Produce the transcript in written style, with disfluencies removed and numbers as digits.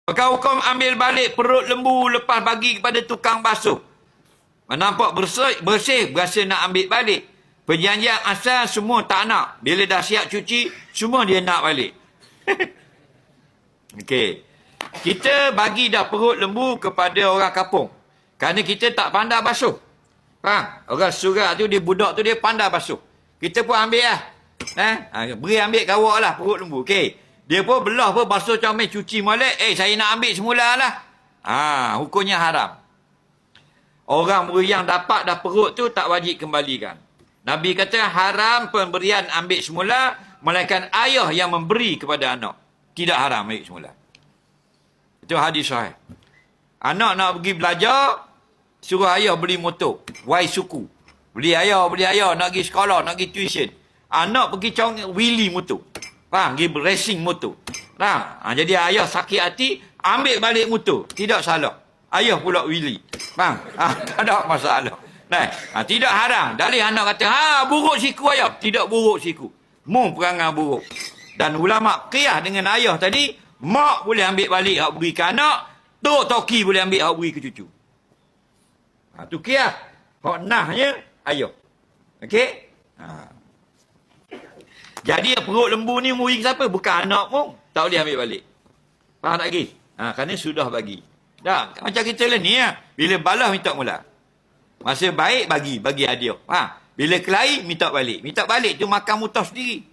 Maka hukum ambil balik perut lembu lepas bagi kepada tukang basuh. Nampak bersih, berasa nak ambil balik. Perjanjian asal semua tak nak. Bila dah siap cuci, semua dia nak balik. Okey. Kita bagi dah perut lembu kepada orang kampung. Kerana kita tak pandai basuh. Faham? Orang surat tu, dia budak tu dia pandai basuh. Kita pun ambil lah. Beri ambil kawak lah perut lembu. Okey. Dia pun belah pun basuh comel cuci molek. Saya nak ambil semula lah. Hukumnya haram. Orang yang dapat dah perut tu tak wajib kembalikan. Nabi kata haram pemberian ambil semula, melainkan ayah yang memberi kepada anak. Tidak haram ambil semula. Itu hadis sahih. Anak nak pergi belajar, suruh ayah beli motor. Wai suku. Beli ayah, nak pergi sekolah, nak pergi tuition. Anak pergi wheelie motor. Faham? Pergi racing motor. Faham? Jadi ayah sakit hati, ambil balik motor. Tidak salah. Ayah pula wheelie. Faham? Tak ada masalah. Tidak haram. Dalih anak kata, buruk siku ayah. Tidak buruk siku. Mu perangai buruk. Dan ulama qiyas dengan ayah tadi, mak boleh ambil balik hak beri ke anak, tok toki boleh ambil hak beri ke cucu. Tu qiyas. Hak nahnya ayah. Okey? Jadi perut lembu ni muri ke siapa? Bukan anak mu. Tak boleh ambil balik. Faham tak lagi? Kerana sudah bagi. Dah, macam kita lah ni ya. Bila balas minta mula. Masa baik bagi hadiah. Bila kelahi minta balik. Minta balik tu makan mutah sendiri.